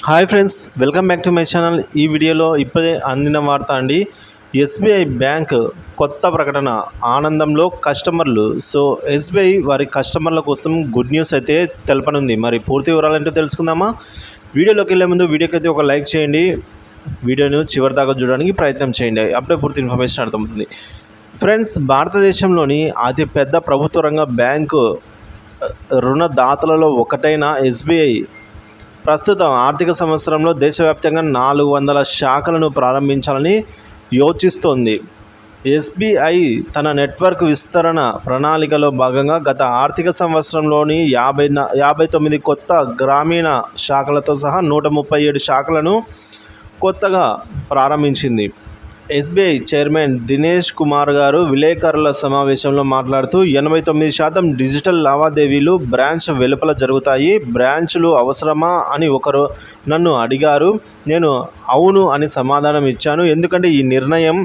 Hi friends, welcome back to my channel. ఈ వీడియోలో ఇప్పుడే అందిన వార్త అండి. ఎస్బీఐ బ్యాంక్ కొత్త ప్రకటన, ఆనందంలో కస్టమర్లు. సో ఎస్బీఐ వారి కస్టమర్ల కోసం గుడ్ న్యూస్ అయితే తెలపనుంది. మరి పూర్తి వివరాలంటే తెలుసుకుందామా? వీడియోలోకి వెళ్ళే ముందు వీడియోకి అయితే ఒక లైక్ చేయండి, వీడియోను చివరి దాకా చూడడానికి ప్రయత్నం చేయండి, అప్పుడే పూర్తి ఇన్ఫర్మేషన్ అర్థమవుతుంది. ఫ్రెండ్స్, భారతదేశంలోని అతిపెద్ద ప్రభుత్వ రంగ బ్యాంకు రుణదాతలలో ఒకటైన ఎస్బీఐ ప్రస్తుతం ఆర్థిక సంవత్సరంలో దేశవ్యాప్తంగా 400 శాఖలను ప్రారంభించాలని యోచిస్తోంది. ఎస్బీఐ తన నెట్వర్క్ విస్తరణ ప్రణాళికలో భాగంగా గత ఆర్థిక సంవత్సరంలోని 59 కొత్త గ్రామీణ శాఖలతో సహా 137 శాఖలను కొత్తగా ప్రారంభించింది. ఎస్బీఐ చైర్మన్ దినేష్ కుమార్ గారు విలేకరుల సమావేశంలో మాట్లాడుతూ 89% డిజిటల్ లావాదేవీలు బ్రాంచ్ వెలుపల జరుగుతాయి. బ్రాంచ్లు అవసరమా అని ఒకరు నన్ను అడిగారు. నేను అవును అని సమాధానం ఇచ్చాను, ఎందుకంటే ఈ నిర్ణయం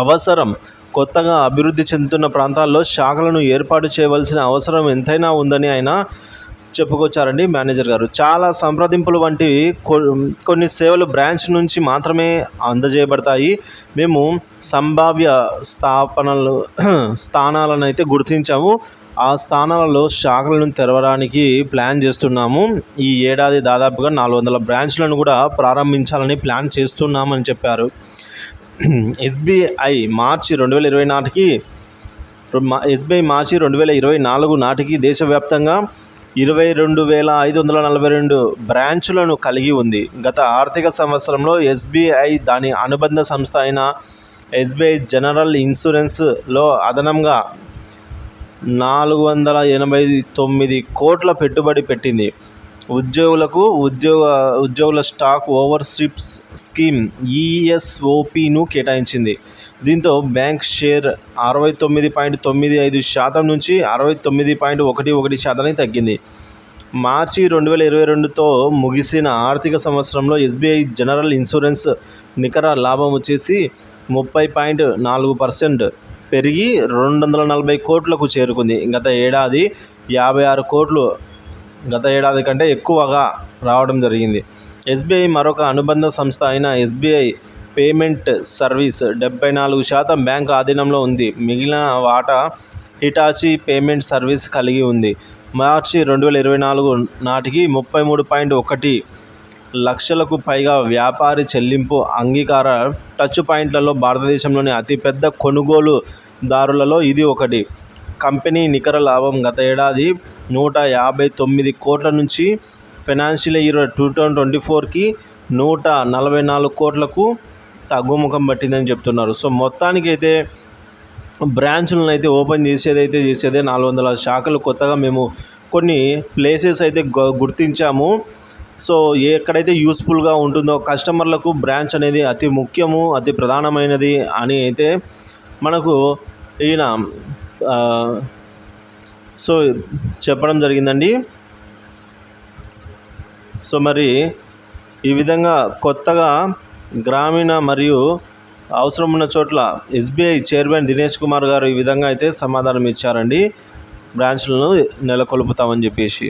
అవసరం. కొత్తగా అభివృద్ధి చెందుతున్న ప్రాంతాల్లో శాఖలను ఏర్పాటు చేయవలసిన అవసరం ఎంతైనా ఉందని ఆయన చెప్పుకొచ్చారండి మేనేజర్ గారు. చాలా సంప్రదింపులు వంటివి కొన్ని సేవలు బ్రాంచ్ నుంచి మాత్రమే అందజేయబడతాయి. మేము సంభావ్య స్థానాలను అయితే గుర్తించాము. ఆ స్థానాలలో శాఖలను తెరవడానికి ప్లాన్ చేస్తున్నాము. ఈ ఏడాది దాదాపుగా 400 బ్రాంచ్లను కూడా ప్రారంభించాలని ప్లాన్ చేస్తున్నామని చెప్పారు. ఎస్బీఐ మార్చి 2024 నాటికి దేశవ్యాప్తంగా 22,542 బ్రాంచులను కలిగి ఉంది. గత ఆర్థిక సంవత్సరంలో ఎస్బీఐ దాని అనుబంధ సంస్థ అయిన ఎస్బీఐ జనరల్ ఇన్సూరెన్స్లో అదనంగా 489 కోట్ల పెట్టుబడి పెట్టింది. ఉద్యోగుల స్టాక్ ఓవర్షిప్స్ స్కీమ్ ఈఎస్ఓపిను కేటాయించింది. దీంతో బ్యాంక్ షేర్ 69.95% నుంచి 69.11% తగ్గింది. మార్చి 2022తో ముగిసిన ఆర్థిక సంవత్సరంలో ఎస్బీఐ జనరల్ ఇన్సూరెన్స్ నికర లాభం వచ్చేసి 30.4% పెరిగి 240 కోట్లకు చేరుకుంది. గత ఏడాది 56 కోట్లు గత ఏడాది కంటే ఎక్కువగా రావడం జరిగింది. ఎస్బీఐ మరొక అనుబంధ సంస్థ అయిన ఎస్బీఐ పేమెంట్ సర్వీస్ 74% బ్యాంకు ఆధీనంలో ఉంది. మిగిలిన వాటా హిటాచీ పేమెంట్ సర్వీస్ కలిగి ఉంది. మార్చి 2024 నాటికి 33.1 లక్షలకు పైగా వ్యాపారి చెల్లింపు అంగీకార టచ్ పాయింట్లలో భారతదేశంలోని అతిపెద్ద కొనుగోలుదారులలో ఇది ఒకటి. కంపెనీ నికర లాభం గత ఏడాది 159 కోట్ల నుంచి ఫైనాన్షియల్ ఇయర్ 2024కి 144 కోట్లకు తగ్గుముఖం పట్టిందని చెప్తున్నారు. సో మొత్తానికి అయితే బ్రాంచ్లను అయితే ఓపెన్ చేసేదే 400 శాఖలు కొత్తగా మేము కొన్ని ప్లేసెస్ అయితే గుర్తించాము. సో ఎక్కడైతే యూస్ఫుల్గా ఉంటుందో కస్టమర్లకు బ్రాంచ్ అనేది అతి ముఖ్యము, అతి ప్రధానమైనది అని అయితే మనకు ఈయన సో చెప్పడం జరిగిందండి. సో మరి ఈ విధంగా కొత్తగా గ్రామీణ మరియు అవసరం ఉన్న చోట్ల ఎస్బీఐ చైర్మన్ దినేష్ కుమార్ గారు ఈ విధంగా అయితే సమాధానం ఇచ్చారండి. బ్రాంచ్లను నెలకొల్పుతామని చెప్పేసి.